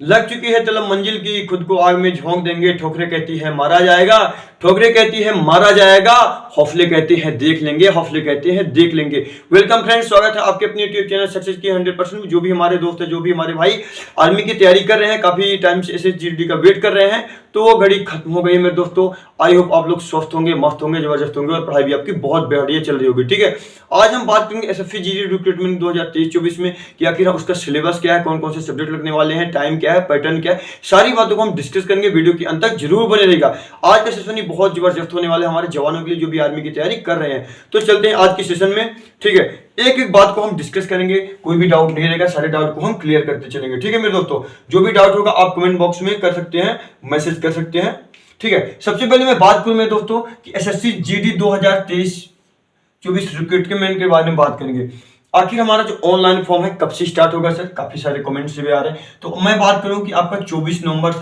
लग चुकी है तलब मंजिल की, खुद को आग में झोंक देंगे, ठोकरे कहती है मारा जाएगा, ठोकरे कहती है मारा जाएगा, हौसले कहते हैं देख लेंगे, हौसले कहते हैं देख लेंगे। वेलकम फ्रेंड्स, स्वागत है आपके अपने यूट्यूब चैनल सक्सेस की 100%। जो भी हमारे दोस्त है, जो भी हमारे भाई आर्मी की तैयारी कर रहे हैं, काफी टाइम से SSGD का वेट कर रहे हैं, तो वो घड़ी खत्म हो गई मेरे दोस्तों। आई होप आप लोग स्वस्थ होंगे, मस्त होंगे, जबरदस्त होंगे और पढ़ाई भी आपकी बहुत बढ़िया चल रही होगी। ठीक है, आज हम बात करेंगे SSGD रिक्रूटमेंट 2023-24 में कि आखिर उसका सिलेबस क्या है, कौन कौन से सब्जेक्ट लगने वाले हैं, टाइम क्या है, पैटर्न क्या है, सारी बातों को हम डिस्कस करेंगे। वीडियो के अंत तक जरूर बने रहेगा। आज का सेशन ही बहुत जबरदस्त होने वाला है हमारे जवानों के लिए जो भी आर्मी की तैयारी कर रहे हैं। तो चलते हैं आज के सेशन में। ठीक है, एक एक बात को हम डिस्कस करेंगे, कोई भी डाउट नहीं रहेगा, सारे डाउट को हम क्लियर करते चलेंगे। ठीक है मेरे दोस्तों, जो भी डाउट होगा आप कमेंट बॉक्स में कर सकते हैं, मैसेज कर सकते हैं। ठीक है, सबसे पहले मैं बात करूं मेरे दोस्तों कि SSGD 2023-24 रिक्रूटमेंट के बारे में बात करेंगे। आखिर हमारा जो ऑनलाइन फॉर्म है कब से स्टार्ट होगा सर, काफी सारे कमेंट्स भी आ रहे हैं। तो मैं बात करूं कि आपका 24 नवंबर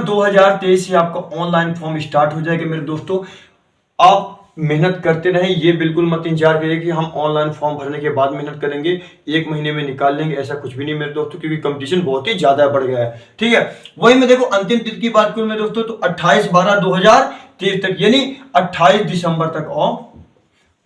2023 से आपका ऑनलाइन फॉर्म स्टार्ट हो जाएगा मेरे दोस्तों। आप मेहनत करते रहें, ये बिल्कुल मत इंतजार करिए कि हम ऑनलाइन फॉर्म भरने के बाद मेहनत करेंगे, एक महीने में निकाल लेंगे, ऐसा कुछ भी नहीं मेरे दोस्तों, क्योंकि कंपटीशन बहुत ही ज्यादा बढ़ गया है। ठीक है, वही मैं देखो अंतिम तिथि की बात करूं मेरे दोस्तों तो 28/12/2023 तक, यानी 28 दिसंबर तक आप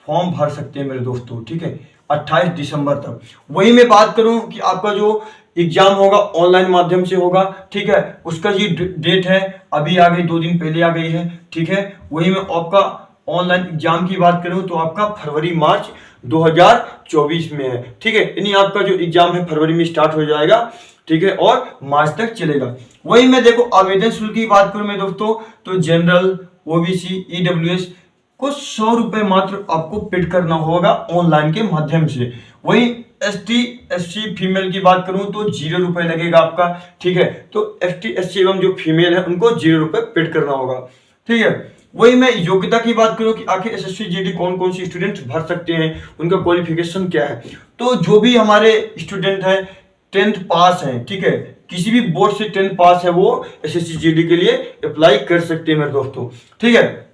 फॉर्म भर सकते हैं मेरे दोस्तों। ठीक है, 28 दिसंबर तक। वही मैं बात करूं कि आपका जो एग्जाम होगा ऑनलाइन माध्यम से होगा। ठीक है, उसका ये डेट है अभी आ गई, 2 दिन पहले आ गई है। ठीक है, वही मैं आपका ऑनलाइन एग्जाम की बात करूं तो आपका फरवरी-मार्च 2024 में है। ठीक है, यानी आपका जो एग्जाम है फरवरी में स्टार्ट हो जाएगा। ठीक है, और मार्च तक चलेगा। वही मैं देखो आवेदन शुल्क की बात करूं मैं दोस्तों तो जनरल, OBC, EWS को 100 रुपए मात्र आपको पेड करना होगा ऑनलाइन के माध्यम से। वही ST SC फीमेल की बात करूं तो 0 रुपए लगेगा आपका। ठीक है, तो ST SC एवं जो फीमेल है उनको 0 रुपए पेड करना होगा। ठीक है, वही मैं योग्यता की बात करूं कि आखिर SSGD कौन कौन सी स्टूडेंट भर सकते हैं, उनका क्वालिफिकेशन क्या है। तो जो भी हमारे स्टूडेंट हैं 10th पास हैं, ठीक है, किसी भी बोर्ड से 10th पास है, वो SSGD के लिए अप्लाई कर सकते हैं मेरे दोस्तों। ठीक है,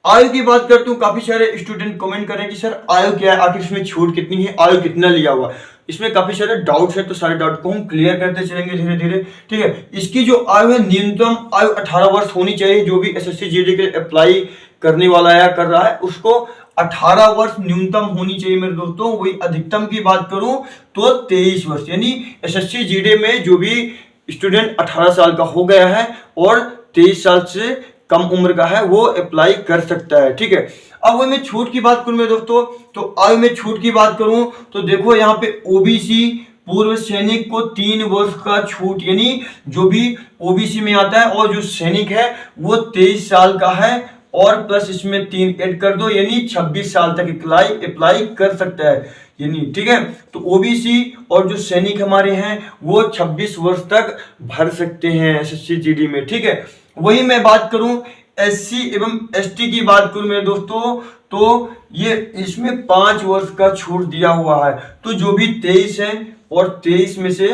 आयु की बात करते हूँ, काफी सारे स्टूडेंट कमेंट करें कि सर आयु क्या है, आखिर इसमें छूट कितनी है, आयु कितना लिया हुआ। इसमें काफी सारे डाउट्स हैं, तो सारे डाउट को हम क्लियर करते चलेंगे धीरे धीरे। ठीक है, इसकी जो आयु है, न्यूनतम आयु 18 वर्ष होनी चाहिए। जो भी SSGD के अप्लाई करने वाला या कर रहा है उसको 18 वर्ष न्यूनतम होनी चाहिए मेरे दोस्तों। वही अधिकतम की बात करूं तो 23 वर्ष, यानी SSGD में जो भी स्टूडेंट 18 साल का हो गया है और 23 साल से कम उम्र का है वो अप्लाई कर सकता है। ठीक है, अब वही मैं छूट की बात करूं मेरे दोस्तों तो आयु में छूट की बात करूं तो देखो यहाँ पे OBC पूर्व सैनिक को 3 वर्ष का छूट, यानी जो भी OBC में आता है और जो सैनिक है वो 23 साल का है और प्लस इसमें 3 ऐड कर दो, यानी 26 साल तक अप्लाई कर सकता है। यानी ठीक है, तो OBC और जो सैनिक हमारे हैं वो 26 वर्ष तक भर सकते हैं SSGD में। ठीक है, वही मैं बात करूं SC एवं ST की बात करूं मेरे दोस्तों तो ये इसमें 5 वर्ष का छूट दिया हुआ है। तो जो भी 23 है और 23 में से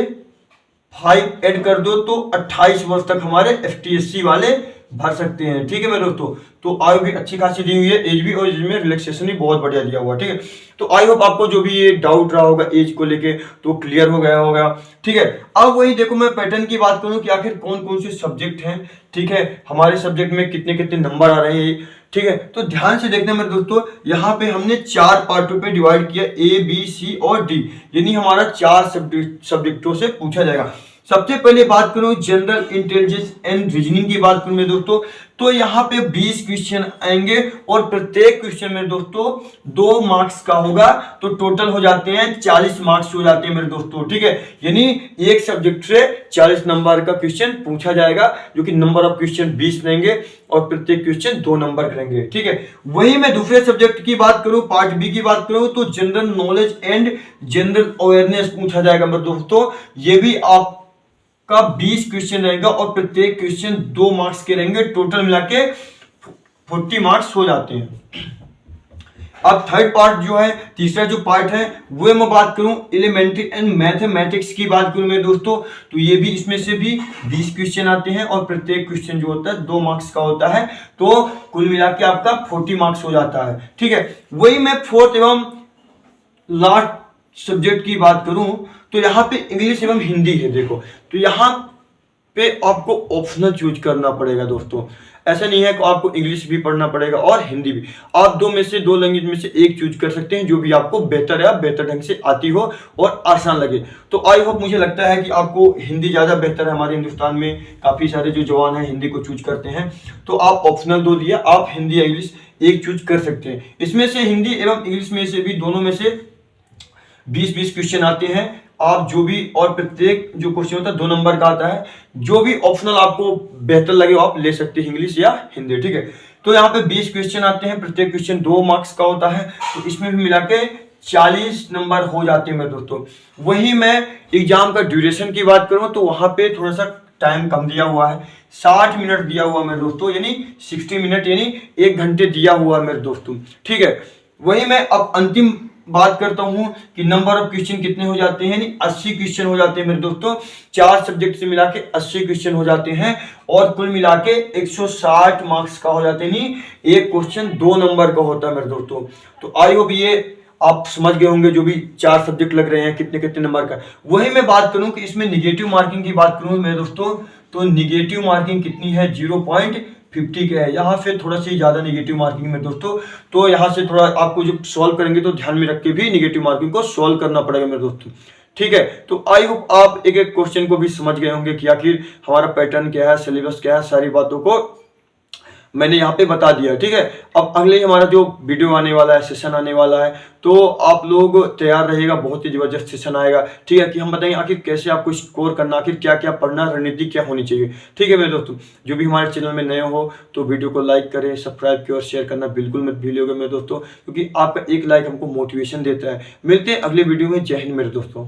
5 ऐड कर दो तो 28 वर्ष तक हमारे ST SC वाले भर सकते हैं। ठीक है मेरे दोस्तों, तो आयु भी अच्छी खासी दी हुई है, एज भी, और एज में रिलैक्सेशन भी बहुत बढ़िया दिया हुआ है। ठीक है, तो आई होप आपको जो भी ये डाउट रहा होगा एज को लेके तो क्लियर हो गया होगा। ठीक है, अब वही देखो मैं पैटर्न की बात करूं कि आखिर कौन कौन से सब्जेक्ट हैं। ठीक है, हमारे सब्जेक्ट में कितने कितने नंबर आ रहे हैं। ठीक है, तो ध्यान से देखना मेरे दोस्तों, यहाँ पे हमने 4 पार्टों पे डिवाइड किया, A, B, C और D, यानी हमारा 4 सब्जेक्टों से पूछा जाएगा। सबसे पहले बात करूं जनरल इंटेलिजेंस एंड रीजनिंग की बात करूं मेरे दोस्तों तो यहाँ पे 20 क्वेश्चन आएंगे और प्रत्येक क्वेश्चन मेरे दोस्तों 2 मार्क्स का होगा, तो टोटल हो जाते हैं 40 मार्क्स हो जाते हैं मेरे दोस्तों। ठीक है, यानी एक सब्जेक्ट से 40 नंबर का क्वेश्चन पूछा जाएगा, जो कि नंबर ऑफ क्वेश्चन 20 रहेंगे और प्रत्येक क्वेश्चन 2 नंबर करेंगे। ठीक है, वही मैं दूसरे सब्जेक्ट की बात करूं, पार्ट B की बात करूं तो general knowledge and general awareness पूछा जाएगा मेरे दोस्तों। ये भी आप का 20 क्वेश्चन रहेगा और प्रत्येक क्वेश्चन 2 मार्क्स के रहेंगे, टोटल मिला के 40 मार्क्स हो जाते हैं। अब थर्ड पार्ट जो है, तीसरा जो पार्ट है वो मैं बात करूं एलिमेंट्री एंड मैथमेटिक्स की बात करूं मेरे दोस्तों तो ये भी इसमें से भी 20 क्वेश्चन आते हैं और प्रत्येक क्वेश्चन जो होता है 2 मार्क्स का होता है, तो कुल मिला के आपका 40 मार्क्स हो जाता है। ठीक है, वही मैं फोर्थ एवं लास्ट सब्जेक्ट की बात करूं तो यहाँ पे इंग्लिश एवं हिंदी है। देखो, तो यहाँ पे आपको ऑप्शनल चूज करना पड़ेगा दोस्तों। ऐसा नहीं है कि आपको इंग्लिश भी पढ़ना पड़ेगा और हिंदी भी। आप दो लैंग्वेज में से एक चूज कर सकते हैं, जो भी आपको बेहतर या बेहतर ढंग से आती हो और आसान लगे। तो आई होप, मुझे लगता है कि आपको हिंदी ज़्यादा बेहतर है। हमारे हिंदुस्तान में काफ़ी सारे जो जवान हैं हिंदी को चूज करते हैं, तो आप ऑप्शनल दो दिया, आप हिंदी या इंग्लिश एक चूज कर सकते हैं। इसमें से हिंदी एवं इंग्लिश में से भी, दोनों में से 20-20 क्वेश्चन आते हैं। आप जो भी, और प्रत्येक जो क्वेश्चन होता है 2 नंबर का आता है। जो भी ऑप्शनल आपको बेहतर लगे वो आप ले सकते हैं, इंग्लिश या हिंदी, ठीक है। तो यहाँ पे 20 क्वेश्चन आते हैं, प्रत्येक क्वेश्चन 2 मार्क्स का होता है, तो इसमें भी मिला के 40 नंबर हो जाते हैं मेरे दोस्तों। वही मैं एग्जाम का ड्यूरेशन की बात करूँ तो वहां पे थोड़ा सा टाइम कम दिया हुआ है, 60 मिनट दिया हुआ मेरे दोस्तों, यानी 60 मिनट यानी 1 घंटे दिया हुआ मेरे दोस्तों, ठीक है। वही मैं अब अंतिम बात करता हूं कि नंबर ऑफ क्वेश्चन कितने हो जाते हैं, यानी 80 क्वेश्चन हो जाते हैं मेरे दोस्तों। 4 सब्जेक्ट से मिला के 80 क्वेश्चन हो जाते हैं और कुल मिला के 160 मार्क्स का हो जाते हैं, यानी एक क्वेश्चन 2 नंबर का होता है मेरे दोस्तों। तो आई होप ये आप समझ गए होंगे, जो भी 4 सब्जेक्ट लग रहे हैं कितने कितने नंबर का। वही मैं बात करूं कि इसमें निगेटिव मार्किंग की बात करूं मेरे दोस्तों, तो निगेटिव मार्किंग कितनी है, 0.50 का है। यहाँ से थोड़ा सी ज्यादा निगेटिव मार्किंग में दोस्तों, तो यहाँ से थोड़ा आपको जब सॉल्व करेंगे तो ध्यान में रख के भी निगेटिव मार्किंग को सॉल्व करना पड़ेगा मेरे दोस्तों, ठीक है। तो आई होप आप एक एक क्वेश्चन को भी समझ गए होंगे कि आखिर हमारा पैटर्न क्या है, सिलेबस क्या है, सारी बातों को मैंने यहाँ पे बता दिया, ठीक है। अब अगले हमारा जो वीडियो आने वाला है, सेशन आने वाला है, तो आप लोग तैयार रहिएगा, बहुत ही जबरदस्त सेशन आएगा, ठीक है, कि हम बताएंगे आखिर कैसे आपको स्कोर करना, आखिर क्या क्या पढ़ना, रणनीति क्या होनी चाहिए, ठीक है मेरे दोस्तों। जो भी हमारे चैनल में नए हो तो वीडियो को लाइक करें, सब्सक्राइब करें और शेयर करना बिल्कुल मत भूलिएगा मेरे दोस्तों, क्योंकि आपका एक लाइक हमको मोटिवेशन देता है। मिलते हैं अगले वीडियो में। जय हिंद मेरे दोस्तों।